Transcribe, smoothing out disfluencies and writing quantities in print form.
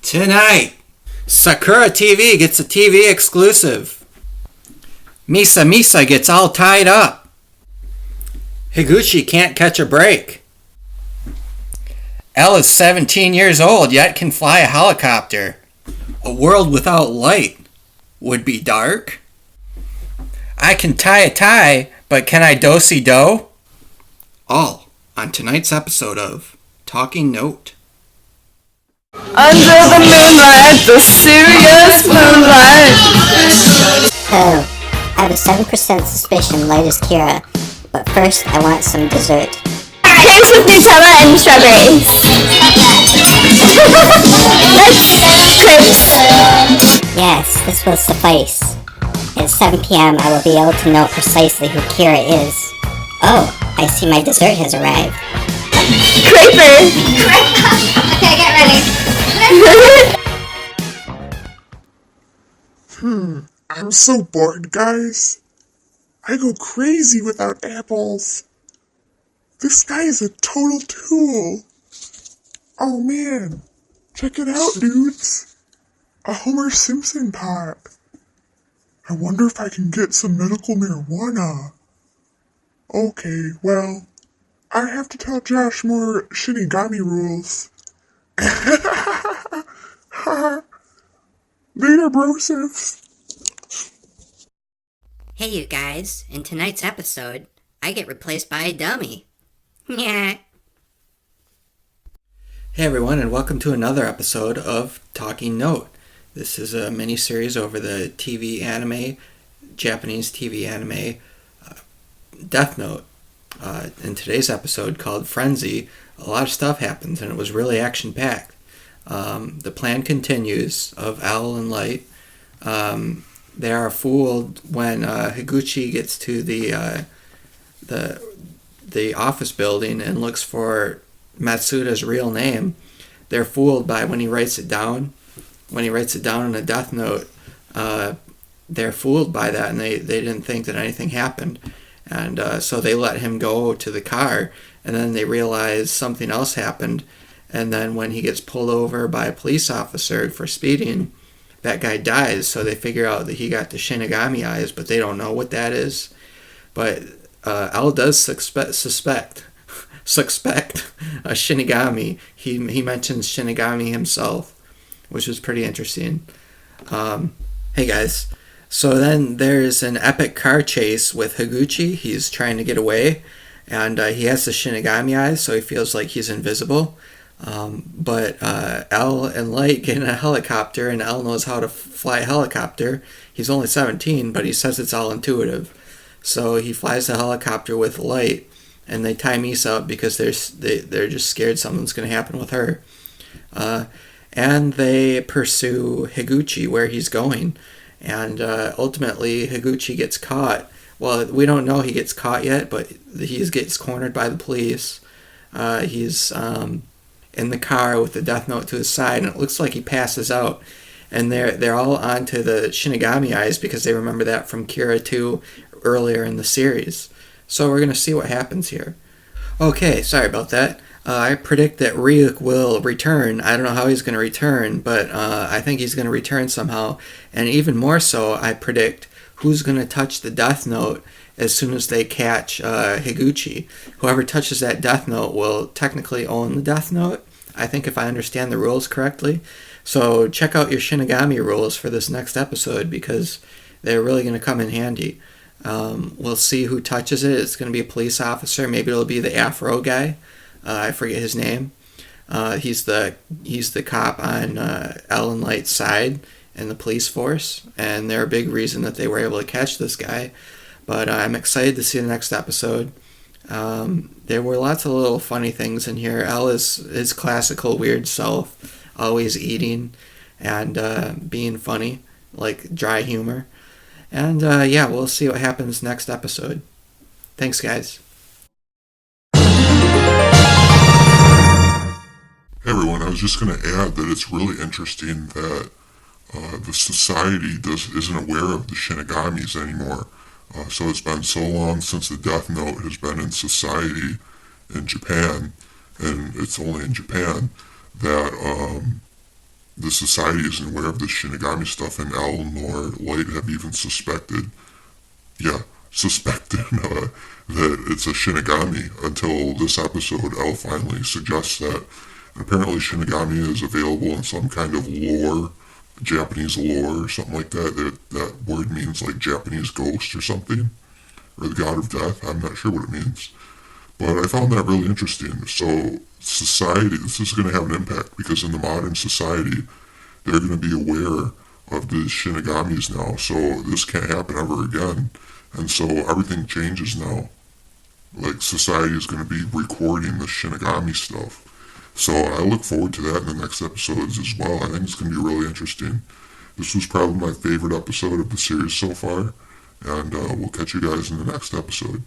Tonight, Sakura TV gets a TV exclusive. Misa Misa gets all tied up. Higuchi can't catch a break. Elle is 17 years old yet can fly a helicopter. A world without light would be dark. I can tie a tie, but can I do-si-do? All on tonight's episode of Talking Note. Under the moonlight, the serious moonlight. Oh, I have a 7% suspicion Light is Kira, but first I want some dessert. Crepes with Nutella and strawberries. That's crepes. Yes, this will suffice. At 7 p.m. I will be able to know precisely who Kira is. Oh, I see my dessert has arrived. Creeper. Okay, get ready. I'm so bored, guys. I go crazy without apples. This guy is a total tool. Oh man, check it out, dudes. A Homer Simpson pot. I wonder if I can get some medical marijuana. Okay, well, I have to tell Josh more Shinigami rules. Later, brosifs. Hey you guys, in tonight's episode, I get replaced by a dummy. Yeah. Hey everyone, and welcome to another episode of Talking Note. This is a mini-series over the Japanese TV anime, Death Note. In today's episode called Frenzy, a lot of stuff happens and it was really action-packed. The plan continues of Elle and Light. They are fooled when Higuchi gets to the office building and looks for Matsuda's real name. They're fooled by when he writes it down. When he writes it down in a death note, they're fooled by that, and they didn't think that anything happened. And so they let him go to the car, and then they realize something else happened. And then when he gets pulled over by a police officer for speeding, that guy dies. So they figure out that he got the Shinigami eyes, but they don't know what that is. But Elle does suspect a Shinigami. He mentions Shinigami himself, which was pretty interesting. Hey guys, so then there's an epic car chase with Higuchi. He's trying to get away, and he has the Shinigami eyes, so he feels like he's invisible. But Elle and Light get in a helicopter, and Elle knows how to fly a helicopter. He's only 17, but he says it's all intuitive. So he flies the helicopter with Light, and they tie Misa up because they're just scared something's going to happen with her. And they pursue Higuchi where he's going. And ultimately, Higuchi gets caught. Well, we don't know he gets caught yet, but he gets cornered by the police. He's in the car with the death note to his side, and it looks like he passes out. And they're all onto the Shinigami eyes because they remember that from Kira 2 earlier in the series. So we're going to see what happens here. Okay, sorry about that. I predict that Ryuk will return. I don't know how he's going to return, but I think he's going to return somehow. And even more so, I predict who's going to touch the Death Note as soon as they catch Higuchi. Whoever touches that Death Note will technically own the Death Note, I think, if I understand the rules correctly. So check out your Shinigami rules for this next episode because they're really going to come in handy. We'll see who touches it. It's going to be a police officer. Maybe it'll be the Afro guy. I forget his name. He's the cop on Elle and Light's side in the police force, and they're a big reason that they were able to catch this guy. But I'm excited to see the next episode. There were lots of little funny things in here. Elle is his classical weird self, always eating and being funny, like dry humor. And yeah, we'll see what happens next episode. Thanks, guys. Hey everyone, I was just going to add that it's really interesting that the society isn't aware of the Shinigamis anymore. So it's been so long since the Death Note has been in society in Japan, and it's only in Japan, that the society isn't aware of this Shinigami stuff, and L nor Light have even suspected that it's a Shinigami until this episode. L finally suggests that. And apparently Shinigami is available in some kind of lore, Japanese lore or something like that. That word means like Japanese ghost or something, or the god of death. I'm not sure what it means. But I found that really interesting. So society, this is going to have an impact because in the modern society, they're going to be aware of the Shinigamis now. So this can't happen ever again. And so everything changes now. Like society is going to be recording the Shinigami stuff. So I look forward to that in the next episodes as well. I think it's going to be really interesting. This was probably my favorite episode of the series so far. And we'll catch you guys in the next episode.